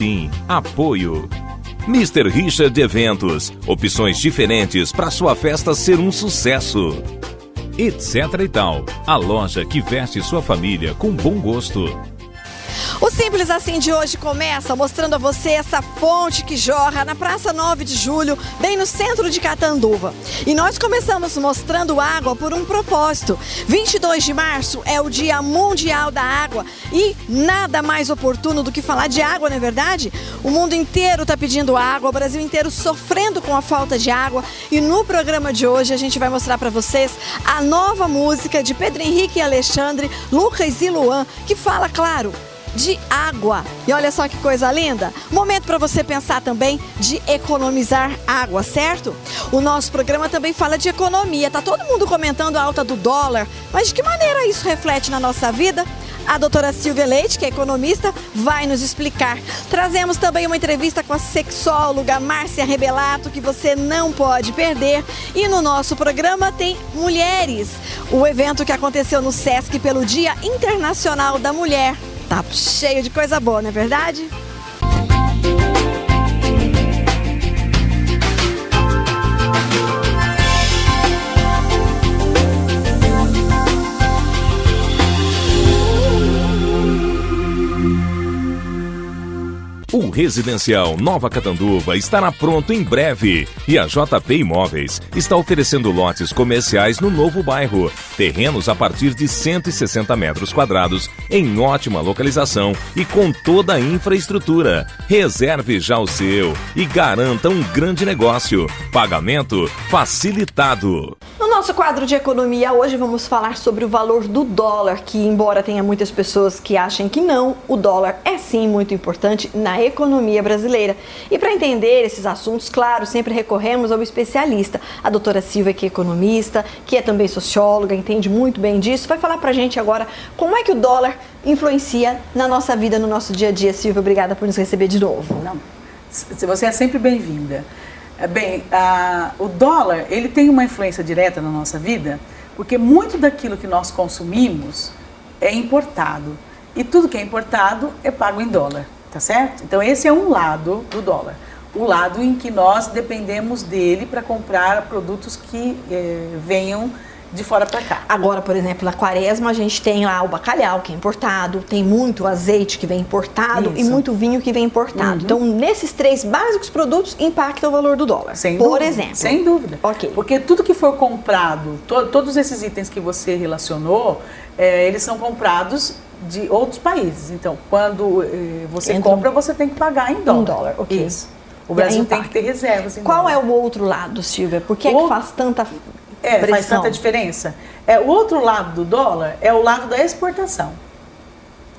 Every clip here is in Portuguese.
Sim, apoio. Mr. Richard Eventos, opções diferentes para sua festa ser um sucesso. Etc e tal, a loja que veste sua família com bom gosto. O Simples Assim de hoje começa mostrando a você essa fonte que jorra na Praça 9 de Julho, bem no centro de Catanduva. E nós começamos mostrando água por um propósito. 22 de março é o Dia Mundial da Água e nada mais oportuno do que falar de água, não é verdade? O mundo inteiro está pedindo água, o Brasil inteiro sofrendo com a falta de água. E no programa de hoje a gente vai mostrar para vocês a nova música de Pedro Henrique e Alexandre, Lucas e Luan, que fala, claro, de água. E olha só que coisa linda. Momento para você pensar também de economizar água, certo? O nosso programa também fala de economia. Tá todo mundo comentando a alta do dólar, mas de que maneira isso reflete na nossa vida? A doutora Silvia Leite, que é economista, vai nos explicar. Trazemos também uma entrevista com a sexóloga Márcia Rebelato, que você não pode perder. E no nosso programa tem Mulheres, o evento que aconteceu no Sesc pelo Dia Internacional da Mulher. Tá cheio de coisa boa, não é verdade? O Residencial Nova Catanduva estará pronto em breve e a JP Imóveis está oferecendo lotes comerciais no novo bairro. Terrenos a partir de 160 metros quadrados em ótima localização e com toda a infraestrutura. Reserve já o seu e garanta um grande negócio. Pagamento facilitado. No nosso quadro de economia, hoje vamos falar sobre o valor do dólar, que embora tenha muitas pessoas que achem que não, o dólar é sim muito importante na economia brasileira. E para entender esses assuntos, claro, sempre recorremos ao especialista, a doutora Silvia, que é economista, que é também socióloga, entende muito bem disso, vai falar pra gente agora como é que o dólar influencia na nossa vida, no nosso dia a dia. Silvia, obrigada por nos receber de novo. Não, você é sempre bem-vinda. Bem, o dólar, ele tem uma influência direta na nossa vida, porque muito daquilo que nós consumimos é importado. E tudo que é importado é pago em dólar, tá certo? Então esse é um lado do dólar. O lado em que nós dependemos dele para comprar produtos que venham de fora para cá. Agora, por exemplo, na quaresma a gente tem lá o bacalhau que é importado, tem muito azeite que vem importado e muito vinho que vem importado. Então, nesses três básicos produtos impactam o valor do dólar, por exemplo. Sem dúvida. Ok. Porque tudo que for comprado, todos esses itens que você relacionou, eles são comprados de outros países. Então, quando você compra, você tem que pagar em dólar. Em dólar, ok. Isso. O Brasil tem que ter reservas em Qual dólar. é o outro lado, Silvia? Por que é que faz tanta pressão? Faz tanta diferença. O outro lado do dólar é o lado da exportação.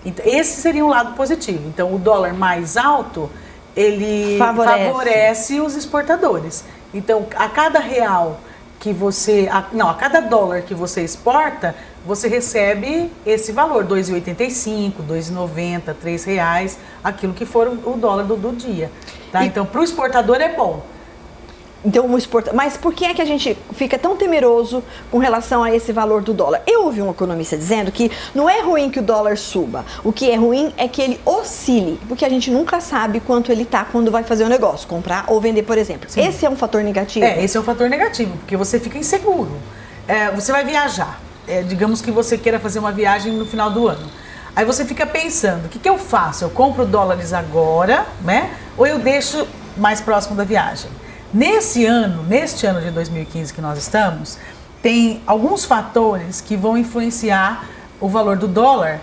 Então, esse seria um lado positivo. Então, o dólar mais alto, ele favorece os exportadores. Então, a cada real que você... a cada dólar que você exporta, você recebe esse valor, R$ 2,85, R$ 2,90, R$ 3, aquilo que for o dólar do dia. Tá? Então, para o exportador é bom. Então, mas por que é que a gente fica tão temeroso com relação a esse valor do dólar? Eu ouvi um economista dizendo que não é ruim que o dólar suba, o que é ruim é que ele oscile, porque a gente nunca sabe quanto ele está quando vai fazer o negócio, comprar ou vender, por exemplo. Sim. Esse é um fator negativo? Esse é um fator negativo, porque você fica inseguro. Você vai viajar, digamos que você queira fazer uma viagem no final do ano. Aí você fica pensando, o que eu faço? Eu compro dólares agora, né? Ou eu deixo mais próximo da viagem? Neste ano de 2015 que nós estamos, tem alguns fatores que vão influenciar o valor do dólar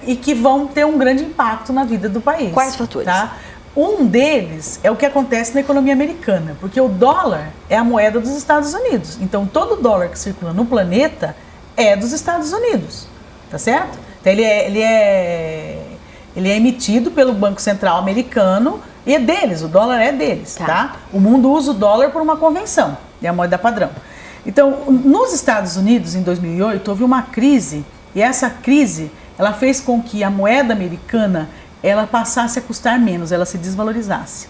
e que vão ter um grande impacto na vida do país. Quais fatores? Tá? Um deles é o que acontece na economia americana, porque o dólar é a moeda dos Estados Unidos. Então, todo dólar que circula no planeta é dos Estados Unidos, tá certo? Então, ele é emitido pelo Banco Central americano e é deles, o dólar é deles, tá? O mundo usa o dólar por uma convenção, é a moeda padrão. Então, nos Estados Unidos, em 2008, houve uma crise, e essa crise, ela fez com que a moeda americana, ela passasse a custar menos, ela se desvalorizasse.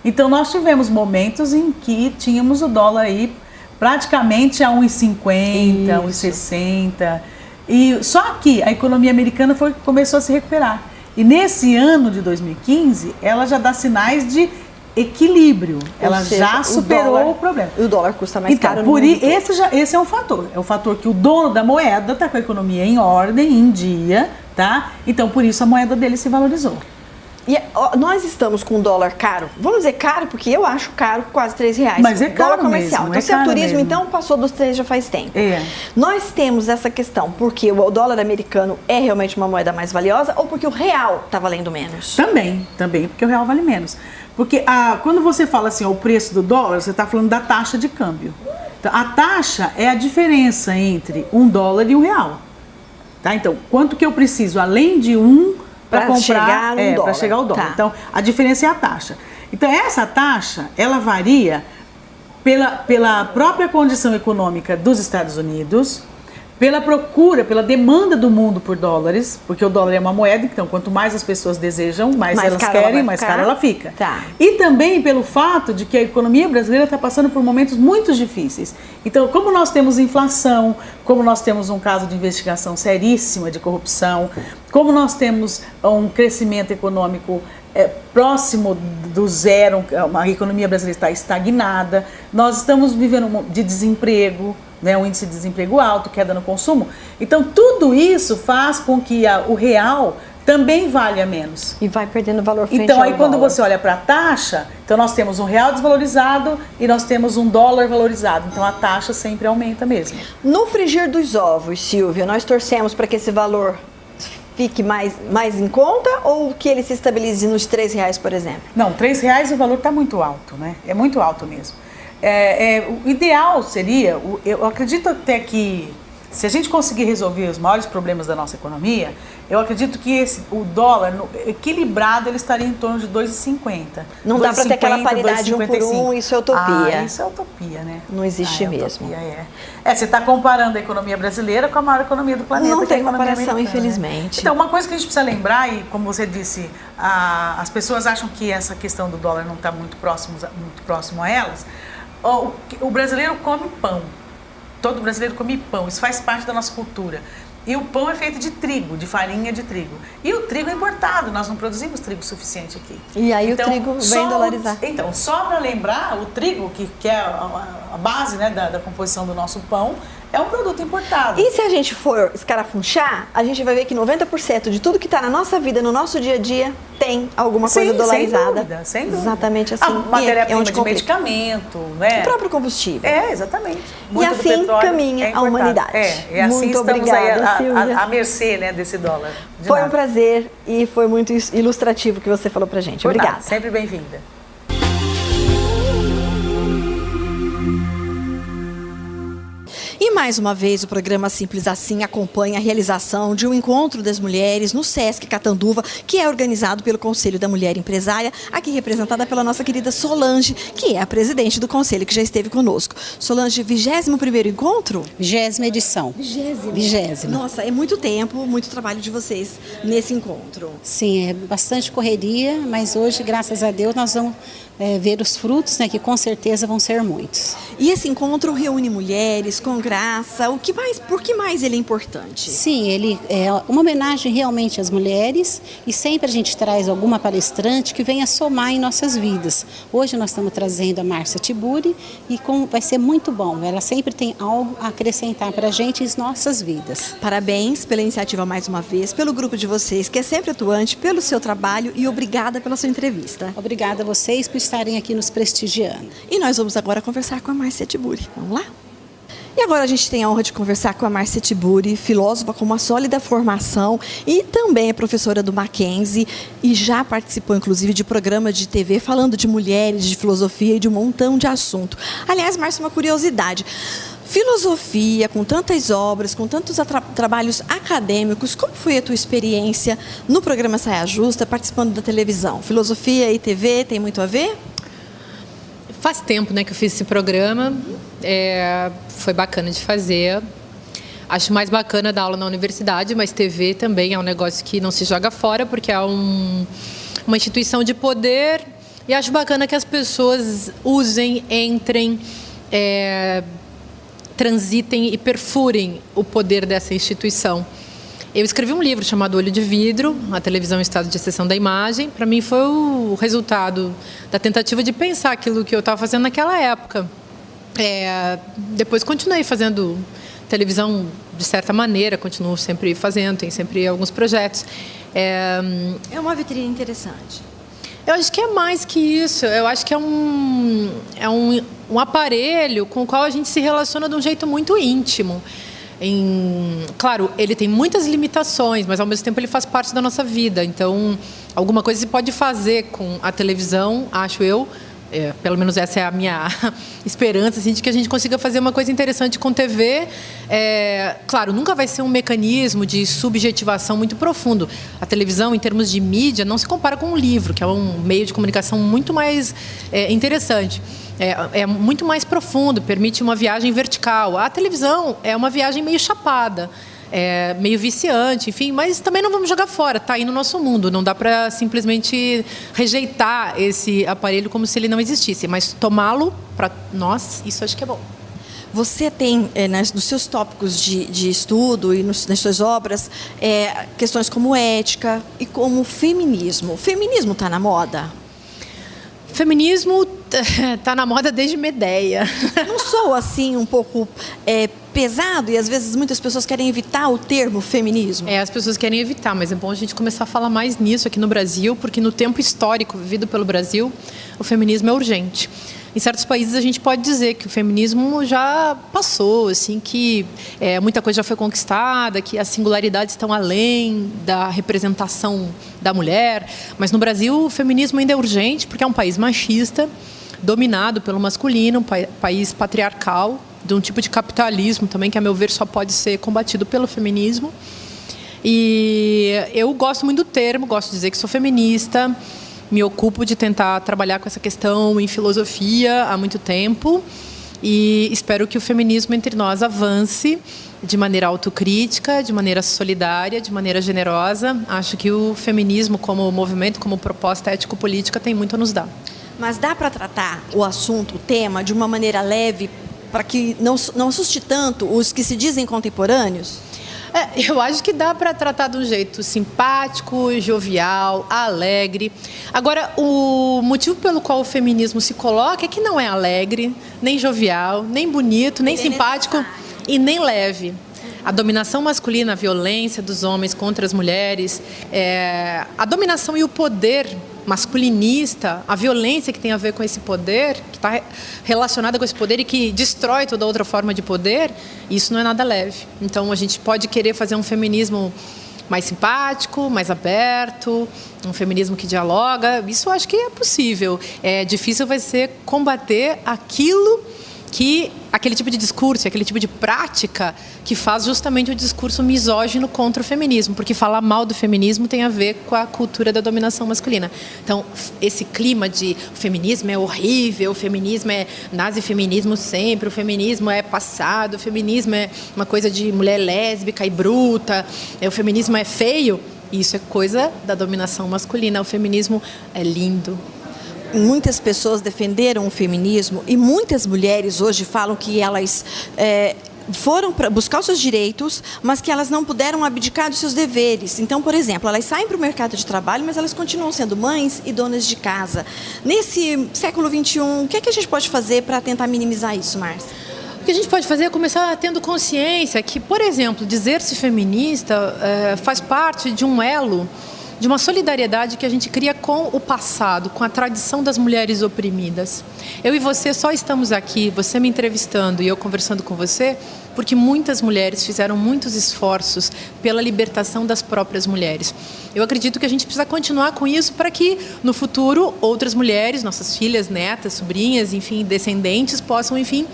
Então, nós tivemos momentos em que tínhamos o dólar aí praticamente a 1,50, 1,60, e só que a economia americana começou a se recuperar. E nesse ano de 2015, ela já dá sinais de equilíbrio. Ela já superou o problema. E o dólar custa mais caro no mundo. Esse é um fator. É um fator que o dono da moeda está com a economia em ordem, em dia, tá? Então, por isso, a moeda dele se valorizou. E nós estamos com um dólar caro. Vamos dizer caro, porque eu acho caro quase R$3. Mas é caro dólar comercial. mesmo, Então, se é caro turismo, mesmo. então passou dos 3 já faz tempo. É. Nós temos essa questão, porque o dólar americano é realmente uma moeda mais valiosa ou porque o real está valendo menos? Também, porque o real vale menos. Porque quando você fala assim, o preço do dólar, você está falando da taxa de câmbio. Então, a taxa é a diferença entre $1 e R$1. Tá? Então, quanto que eu preciso, além de para comprar, para chegar ao dólar. Tá. Então, a diferença é a taxa. Então, essa taxa, ela varia pela própria condição econômica dos Estados Unidos, pela procura, pela demanda do mundo por dólares, porque o dólar é uma moeda, então quanto mais as pessoas desejam, mais elas querem, mais cara ela fica. Tá. E também pelo fato de que a economia brasileira está passando por momentos muito difíceis. Então, como nós temos inflação, como nós temos um caso de investigação seríssima de corrupção, como nós temos um crescimento econômico próximo do zero, a economia brasileira está estagnada, nós estamos vivendo de desemprego, né, um índice de desemprego alto, queda no consumo. Então, tudo isso faz com que o real também valha menos. E vai perdendo valor frente então, ao aí quando dólar. você olha para a taxa, então nós temos um real desvalorizado e nós temos um dólar valorizado. Então, a taxa sempre aumenta mesmo. No frigir dos ovos, Silvia, nós torcemos para que esse valor fique mais em conta ou que ele se estabilize nos R$3, por exemplo? Não, R$3 o valor está muito alto, né? É muito alto mesmo. O ideal seria, eu acredito até que se a gente conseguir resolver os maiores problemas da nossa economia, eu acredito que o dólar equilibrado ele estaria em torno de 2,50. Não dá para ter aquela paridade 1 por 1, isso é utopia. Isso é utopia, né? Não existe mesmo. Utopia, você está comparando a economia brasileira com a maior economia do planeta. Não tem comparação, americana, infelizmente. Então, uma coisa que a gente precisa lembrar, e como você disse, as pessoas acham que essa questão do dólar não está muito próximo a elas. O brasileiro come pão. Todo brasileiro come pão. Isso faz parte da nossa cultura. E o pão é feito de trigo, de farinha de trigo. E o trigo é importado. Nós não produzimos trigo suficiente aqui. E aí o trigo vem dolarizar. Então, só para lembrar, o trigo, que é a base, né, da composição do nosso pão, é um produto importado. E se a gente for escarafunchar, a gente vai ver que 90% de tudo que está na nossa vida, no nosso dia a dia, tem alguma coisa dolarizada. Sem dúvida. Exatamente assim. Matéria-prima de medicamento, né? O próprio combustível. Exatamente. Muito e assim caminha a humanidade. E assim muito estamos obrigada, aí Silvia. à mercê, né, desse dólar. Foi um prazer e foi muito ilustrativo o que você falou pra gente. Obrigada. Sempre bem-vinda. E mais uma vez o programa Simples Assim acompanha a realização de um encontro das mulheres no Sesc Catanduva, que é organizado pelo Conselho da Mulher Empresária, aqui representada pela nossa querida Solange, que é a presidente do Conselho, que já esteve conosco. Solange, 21º encontro? 20ª edição. 20ª. Nossa, é muito tempo, muito trabalho de vocês nesse encontro. Sim, é bastante correria, mas hoje, graças a Deus, nós vamos ver os frutos, né, que com certeza vão ser muitos. E esse encontro reúne mulheres com graça. Por que mais ele é importante? Sim, ele é uma homenagem realmente às mulheres e sempre a gente traz alguma palestrante que venha somar em nossas vidas. Hoje nós estamos trazendo a Márcia Tiburi e vai ser muito bom. Ela sempre tem algo a acrescentar para a gente em nossas vidas. Parabéns pela iniciativa mais uma vez, pelo grupo de vocês, que é sempre atuante, pelo seu trabalho e obrigada pela sua entrevista. Obrigada a vocês por estarem aqui nos prestigiando. E nós vamos agora conversar com a Márcia Tiburi. Vamos lá? E agora a gente tem a honra de conversar com a Márcia Tiburi, filósofa com uma sólida formação e também é professora do Mackenzie e já participou, inclusive, de programa de TV falando de mulheres, de filosofia e de um montão de assunto. Aliás, Márcia, uma curiosidade. Filosofia, com tantas obras, com tantos trabalhos acadêmicos, como foi a tua experiência no programa Saia Justa, participando da televisão? Filosofia e TV tem muito a ver? Faz tempo, né, que eu fiz esse programa, foi bacana de fazer. Acho mais bacana dar aula na universidade, mas TV também é um negócio que não se joga fora, porque é uma instituição de poder, e acho bacana que as pessoas usem, entrem, transitem e perfurem o poder dessa instituição. Eu escrevi um livro chamado Olho de Vidro, a televisão em estado de exceção da imagem. Para mim foi o resultado da tentativa de pensar aquilo que eu estava fazendo naquela época. Depois continuei fazendo televisão de certa maneira, continuo sempre fazendo, tem sempre alguns projetos. É uma vitrine interessante. Eu acho que é mais que isso. Eu acho que é um aparelho com o qual a gente se relaciona de um jeito muito íntimo. Claro, ele tem muitas limitações, mas ao mesmo tempo ele faz parte da nossa vida. Então, alguma coisa se pode fazer com a televisão, acho eu. Pelo menos essa é a minha esperança, assim, de que a gente consiga fazer uma coisa interessante com TV. Claro, nunca vai ser um mecanismo de subjetivação muito profundo. A televisão, em termos de mídia, não se compara com um livro, que é um meio de comunicação muito mais interessante. É muito mais profundo, permite uma viagem vertical. A televisão é uma viagem meio chapada. Meio viciante, enfim, mas também não vamos jogar fora, está aí no nosso mundo, não dá para simplesmente rejeitar esse aparelho como se ele não existisse, mas tomá-lo para nós, isso acho que é bom. Você tem, nos seus tópicos de estudo e nas suas obras, questões como ética e como feminismo. O feminismo está na moda? Feminismo está na moda desde Medeia. Não sou, assim, um pouco pesado e, às vezes, muitas pessoas querem evitar o termo feminismo? As pessoas querem evitar, mas é bom a gente começar a falar mais nisso aqui no Brasil, porque no tempo histórico vivido pelo Brasil, o feminismo é urgente. Em certos países a gente pode dizer que o feminismo já passou, assim, que muita coisa já foi conquistada, que as singularidades estão além da representação da mulher. Mas no Brasil o feminismo ainda é urgente porque é um país machista, dominado pelo masculino, um país patriarcal, de um tipo de capitalismo também que, a meu ver, só pode ser combatido pelo feminismo. E eu gosto muito do termo, gosto de dizer que sou feminista. Me ocupo de tentar trabalhar com essa questão em filosofia há muito tempo e espero que o feminismo entre nós avance de maneira autocrítica, de maneira solidária, de maneira generosa. Acho que o feminismo como movimento, como proposta ético-política tem muito a nos dar. Mas dá para tratar o assunto, o tema, de uma maneira leve para que não assuste tanto os que se dizem contemporâneos? Eu acho que dá para tratar de um jeito simpático, jovial, alegre. Agora, o motivo pelo qual o feminismo se coloca é que não é alegre, nem jovial, nem bonito, nem simpático e nem leve. A dominação masculina, a violência dos homens contra as mulheres, a dominação e o poder masculinista, a violência que tem a ver com esse poder, que está relacionada com esse poder e que destrói toda outra forma de poder, isso não é nada leve. Então, a gente pode querer fazer um feminismo mais simpático, mais aberto, um feminismo que dialoga, isso eu acho que é possível. Difícil vai ser combater aquele tipo de discurso, aquele tipo de prática que faz justamente o discurso misógino contra o feminismo, porque falar mal do feminismo tem a ver com a cultura da dominação masculina. Então, esse clima de o feminismo é horrível, o feminismo é nazi-feminismo sempre, o feminismo é passado, o feminismo é uma coisa de mulher lésbica e bruta, o feminismo é feio, isso é coisa da dominação masculina. O feminismo é lindo. Muitas pessoas defenderam o feminismo e muitas mulheres hoje falam que elas foram para buscar os seus direitos, mas que elas não puderam abdicar dos seus deveres. Então, por exemplo, elas saem para o mercado de trabalho, mas elas continuam sendo mães e donas de casa. Nesse século XXI, o que é que a gente pode fazer para tentar minimizar isso, Márcia? O que a gente pode fazer é começar tendo consciência que, por exemplo, dizer-se feminista faz parte de um elo, de uma solidariedade que a gente cria com o passado, com a tradição das mulheres oprimidas. Eu e você só estamos aqui, você me entrevistando e eu conversando com você, porque muitas mulheres fizeram muitos esforços pela libertação das próprias mulheres. Eu acredito que a gente precisa continuar com isso para que, no futuro, outras mulheres, nossas filhas, netas, sobrinhas, enfim, descendentes, possam, enfim,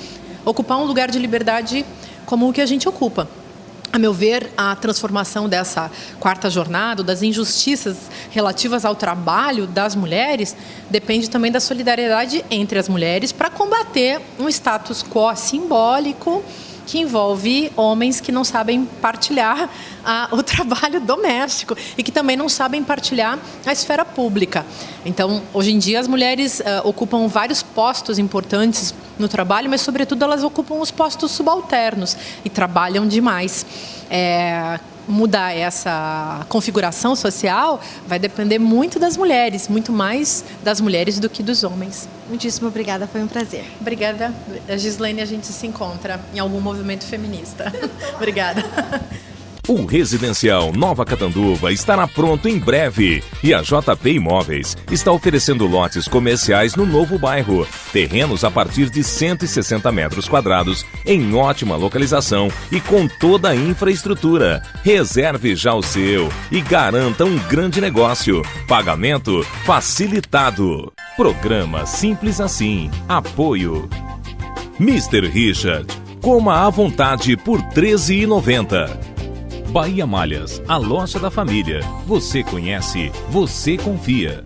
ocupar um lugar de liberdade como o que a gente ocupa. A meu ver, a transformação dessa quarta jornada, das injustiças relativas ao trabalho das mulheres, depende também da solidariedade entre as mulheres para combater um status quo simbólico que envolve homens que não sabem partilhar o trabalho doméstico e que também não sabem partilhar a esfera pública. Então, hoje em dia, as mulheres ocupam vários postos importantes no trabalho, mas, sobretudo, elas ocupam os postos subalternos e trabalham demais. mudar essa configuração social vai depender muito das mulheres, muito mais das mulheres do que dos homens. Muitíssimo obrigada, foi um prazer. Obrigada. A Gislaine, a gente se encontra em algum movimento feminista. Obrigada. O Residencial Nova Catanduva estará pronto em breve e a JP Imóveis está oferecendo lotes comerciais no novo bairro. Terrenos a partir de 160 metros quadrados em ótima localização e com toda a infraestrutura. Reserve já o seu e garanta um grande negócio. Pagamento facilitado. Programa Simples Assim. Apoio Mr. Richard. Coma à vontade por R$ 13,90. Bahia Malhas, a loja da família. Você conhece, você confia.